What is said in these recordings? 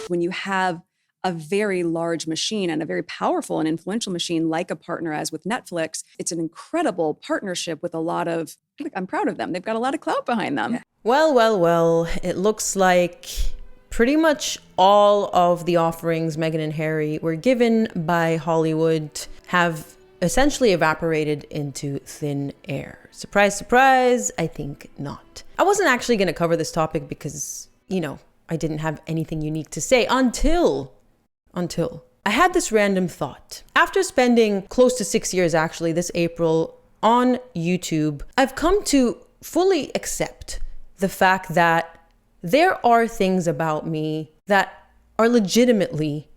When you have a very large machine and a very powerful and influential machine like a partner as with Netflix, it's an incredible partnership with a lot of, I'm proud of them. They've got a lot of clout behind them. Yeah. Well, it looks like pretty much all of the offerings Meghan and Harry were given by Hollywood have essentially evaporated into thin air. Surprise, surprise, I think not. I wasn't actually going to cover this topic because, I didn't have anything unique to say until I had this random thought. After spending close to 6 years, actually, this April on YouTube, I've come to fully accept the fact that there are things about me that are legitimately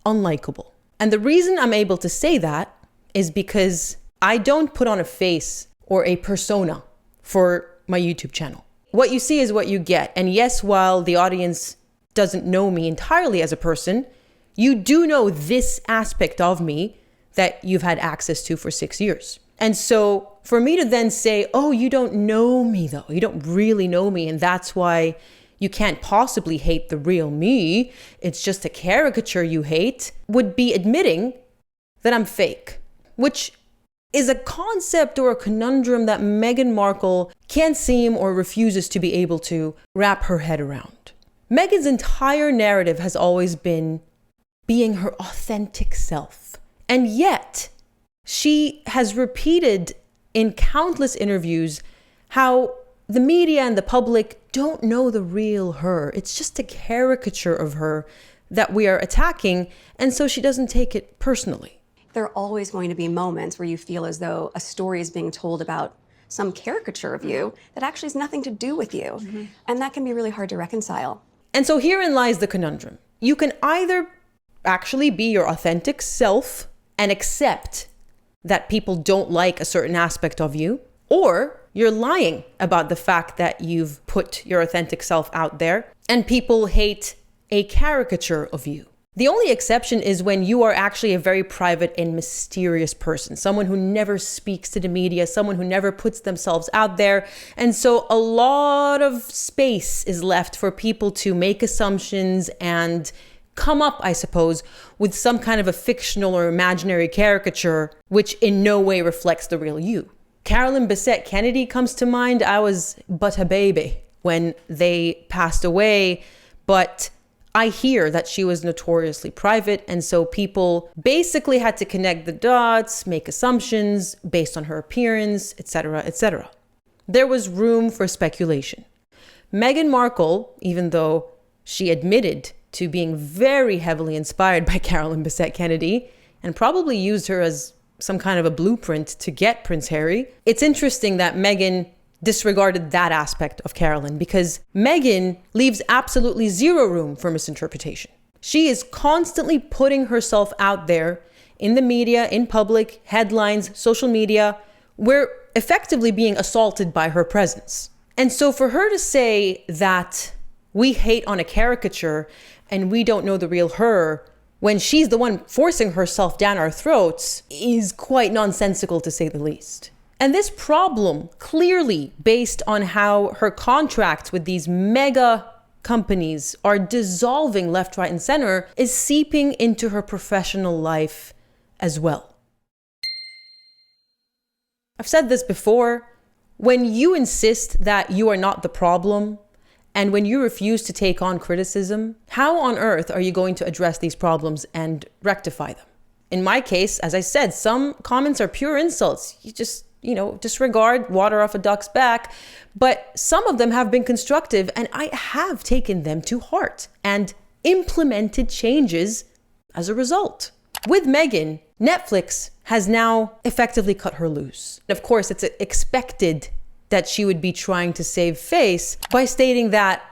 unlikable. And the reason I'm able to say that is because I don't put on a face or a persona for my YouTube channel. What you see is what you get. And yes, while the audience doesn't know me entirely as a person, you do know this aspect of me that you've had access to for 6 years. And so for me to then say, oh, you don't know me though, you don't really know me, and that's why you can't possibly hate the real me, it's just a caricature you hate, would be admitting that I'm fake, which is a concept or a conundrum that Meghan Markle can't seem or refuses to be able to wrap her head around. Meghan's entire narrative has always been being her authentic self. And yet, she has repeated in countless interviews how the media and the public don't know the real her. It's just a caricature of her that we are attacking, and so she doesn't take it personally. There are always going to be moments where you feel as though a story is being told about some caricature of you that actually has nothing to do with you. Mm-hmm. And that can be really hard to reconcile. And so herein lies the conundrum. You can either actually be your authentic self and accept that people don't like a certain aspect of you, or you're lying about the fact that you've put your authentic self out there and people hate a caricature of you. The only exception is when you are actually a very private and mysterious person, someone who never speaks to the media, someone who never puts themselves out there. And so a lot of space is left for people to make assumptions and come up, I suppose, with some kind of a fictional or imaginary caricature, which in no way reflects the real you. Carolyn Bessette Kennedy comes to mind. I was but a baby when they passed away, but I hear that she was notoriously private, and so people basically had to connect the dots, make assumptions based on her appearance, etc., etc. There was room for speculation. Meghan Markle, even though she admitted to being very heavily inspired by Carolyn Bessette Kennedy and probably used her as some kind of a blueprint to get Prince Harry, it's interesting that Meghan disregarded that aspect of Carolyn, because Meghan leaves absolutely zero room for misinterpretation. She is constantly putting herself out there in the media, in public, headlines, social media. We're effectively being assaulted by her presence. And so for her to say that we hate on a caricature and we don't know the real her when she's the one forcing herself down our throats is quite nonsensical, to say the least. And this problem, clearly based on how her contracts with these mega companies are dissolving left, right, and center, is seeping into her professional life as well. I've said this before. When you insist that you are not the problem, and when you refuse to take on criticism, how on earth are you going to address these problems and rectify them? In my case, as I said, some comments are pure insults. You just disregard, water off a duck's back. But some of them have been constructive, and I have taken them to heart and implemented changes as a result. With Meghan, Netflix has now effectively cut her loose. Of course, it's expected that she would be trying to save face by stating that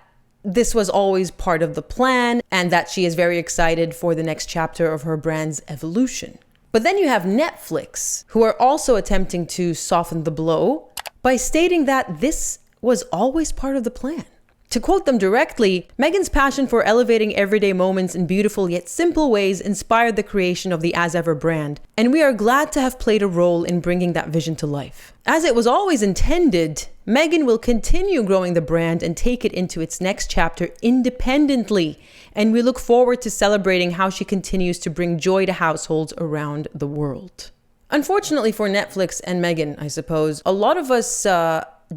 this was always part of the plan and that she is very excited for the next chapter of her brand's evolution. But then you have Netflix, who are also attempting to soften the blow by stating that this was always part of the plan. To quote them directly, Meghan's passion for elevating everyday moments in beautiful yet simple ways inspired the creation of the As Ever brand, and we are glad to have played a role in bringing that vision to life. As it was always intended, Meghan will continue growing the brand and take it into its next chapter independently, and we look forward to celebrating how she continues to bring joy to households around the world. Unfortunately for Netflix and Meghan, I suppose, a lot of us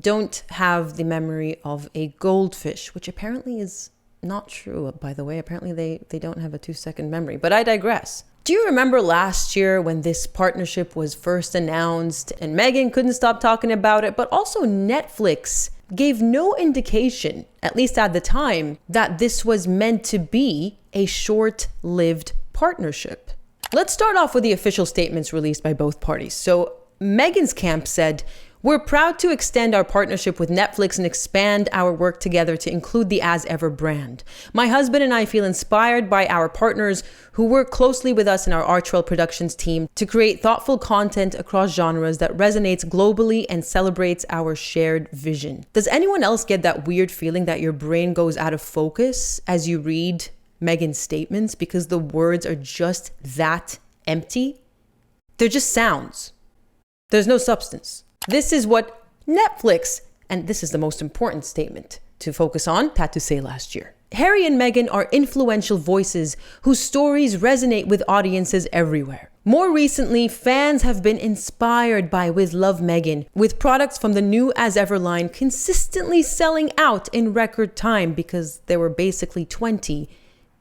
don't have the memory of a goldfish, which apparently is not true, by the way. Apparently they don't have a 2-second memory, but I digress. Do you remember last year when this partnership was first announced and Meghan couldn't stop talking about it, but also Netflix gave no indication, at least at the time, that this was meant to be a short-lived partnership? Let's start off with the official statements released by both parties. So Meghan's camp said, "We're proud to extend our partnership with Netflix and expand our work together to include the As Ever brand. My husband and I feel inspired by our partners who work closely with us in our Archwell Productions team to create thoughtful content across genres that resonates globally and celebrates our shared vision." Does anyone else get that weird feeling that your brain goes out of focus as you read Meghan's statements because the words are just that empty? They're just sounds. There's no substance. This is what Netflix, and this is the most important statement to focus on, had to say last year. Harry and Meghan are influential voices whose stories resonate with audiences everywhere. More recently, fans have been inspired by With Love Meghan, with products from the new As Ever line consistently selling out in record time because there were basically 20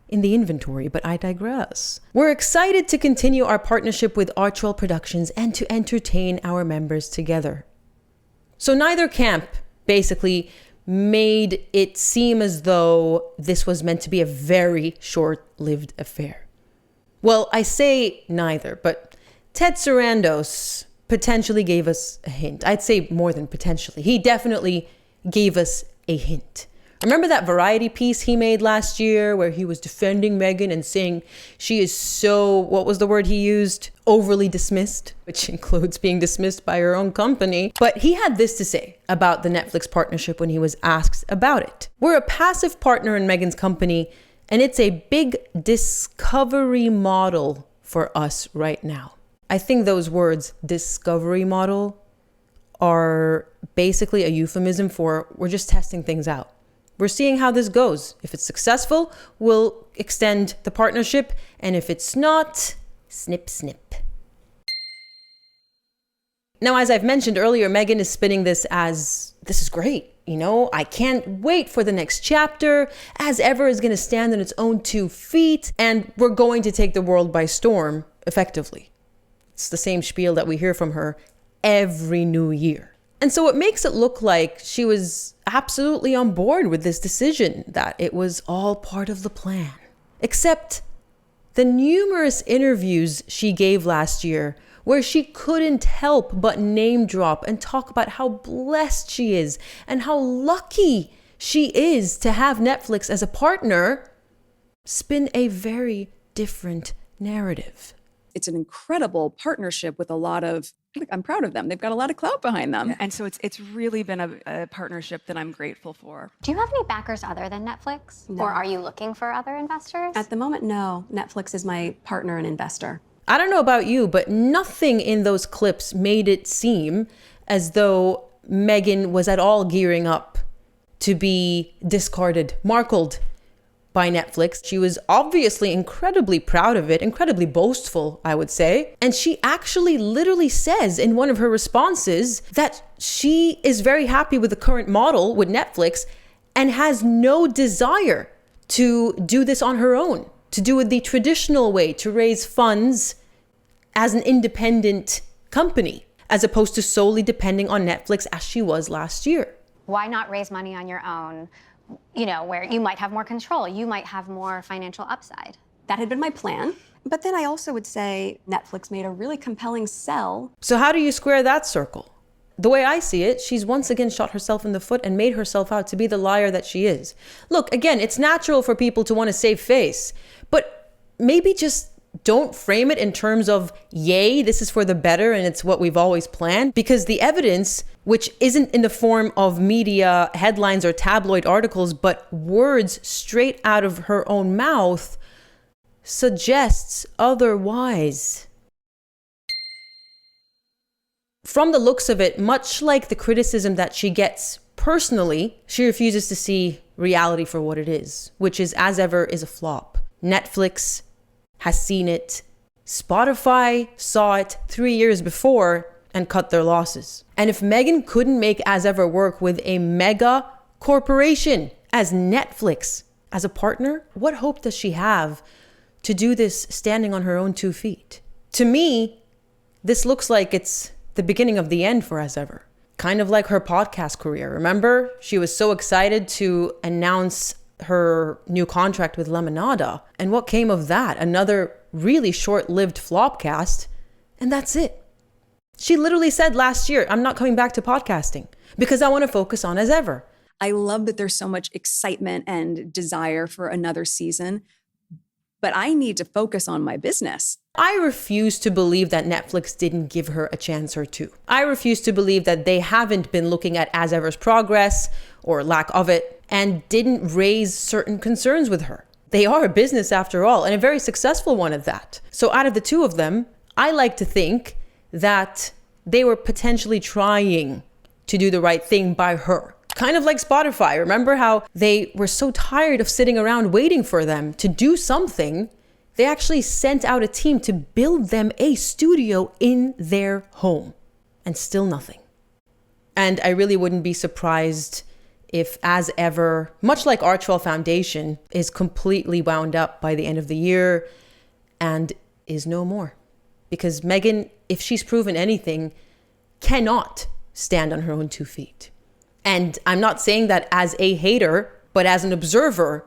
in the inventory, but I digress. We're excited to continue our partnership with Archwell Productions and to entertain our members together. So neither camp basically made it seem as though this was meant to be a very short-lived affair. Well, I say neither, but Ted Sarandos potentially gave us a hint. I'd say more than potentially. He definitely gave us a hint. Remember that Variety piece he made last year where he was defending Meghan and saying she is so, what was the word he used? Overly dismissed, which includes being dismissed by her own company. But he had this to say about the Netflix partnership when he was asked about it. "We're a passive partner in Meghan's company, and it's a big discovery model for us right now." I think those words, discovery model, are basically a euphemism for we're just testing things out. We're seeing how this goes. If it's successful, we'll extend the partnership. And if it's not, snip, snip. Now, as I've mentioned earlier, Meghan is spinning this as, this is great. You know, I can't wait for the next chapter. As Ever is going to stand on its own 2 feet. And we're going to take the world by storm, effectively. It's the same spiel that we hear from her every new year. And so it makes it look like she was absolutely on board with this decision, that it was all part of the plan. Except the numerous interviews she gave last year where she couldn't help but name drop and talk about how blessed she is and how lucky she is to have Netflix as a partner spin a very different narrative. It's an incredible partnership with a lot of, I'm proud of them. They've got a lot of clout behind them. And so it's really been a partnership that I'm grateful for. Do you have any backers other than Netflix? No. Or are you looking for other investors? At the moment, no. Netflix is my partner and investor. I don't know about you, but nothing in those clips made it seem as though Meghan was at all gearing up to be discarded, markled by Netflix. She was obviously incredibly proud of it, incredibly boastful, I would say. And she actually literally says in one of her responses that she is very happy with the current model with Netflix and has no desire to do this on her own, to do it the traditional way, to raise funds as an independent company, as opposed to solely depending on Netflix as she was last year. Why not raise money on your own, you know, where you might have more control, you might have more financial upside? That had been my plan. But then I also would say Netflix made a really compelling sell. So how do you square that circle? The way I see it, she's once again shot herself in the foot and made herself out to be the liar that she is. Look, again, it's natural for people to want to save face, but maybe just don't frame it in terms of, yay, this is for the better and it's what we've always planned, because the evidence which isn't in the form of media headlines or tabloid articles, but words straight out of her own mouth, suggests otherwise. From the looks of it, much like the criticism that she gets personally, she refuses to see reality for what it is, which is, as ever, is a flop. Netflix has seen it. Spotify saw it 3 years before and cut their losses. And if Meghan couldn't make As Ever work with a mega corporation as Netflix as a partner, what hope does she have to do this standing on her own 2 feet? To me, this looks like it's the beginning of the end for As Ever. Kind of like her podcast career. Remember? She was so excited to announce her new contract with Lemonada. And what came of that? Another really short-lived flopcast. And that's it. She literally said last year, I'm not coming back to podcasting because I want to focus on As Ever. I love that there's so much excitement and desire for another season, but I need to focus on my business. I refuse to believe that Netflix didn't give her a chance or two. I refuse to believe that they haven't been looking at As Ever's progress or lack of it and didn't raise certain concerns with her. They are a business after all, and a very successful one at that. So out of the two of them, I like to think that they were potentially trying to do the right thing by her. Kind of like Spotify. Remember how they were so tired of sitting around waiting for them to do something? They actually sent out a team to build them a studio in their home. And still nothing. And I really wouldn't be surprised if As Ever, much like Archwell Foundation, is completely wound up by the end of the year and is no more. Because Meghan, if she's proven anything, cannot stand on her own 2 feet. And I'm not saying that as a hater, but as an observer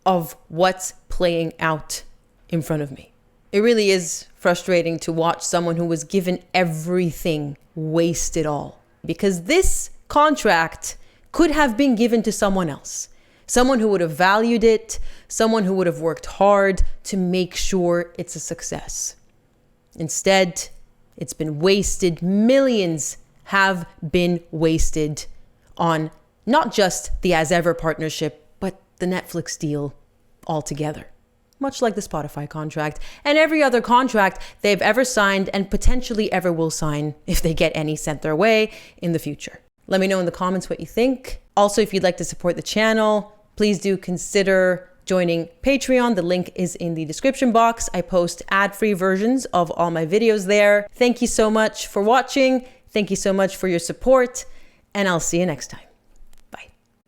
of what's playing out in front of me. It really is frustrating to watch someone who was given everything waste it all. Because this contract could have been given to someone else. Someone who would have valued it, someone who would have worked hard to make sure it's a success. Instead, it's been wasted. Millions have been wasted on not just the As Ever partnership, but the Netflix deal altogether. Much like the Spotify contract and every other contract they've ever signed and potentially ever will sign if they get any sent their way in the future. Let me know in the comments what you think. Also, if you'd like to support the channel, please do consider joining Patreon. The link is in the description box. I post ad-free versions of all my videos there. Thank you so much for watching. Thank you so much for your support, and I'll see you next time.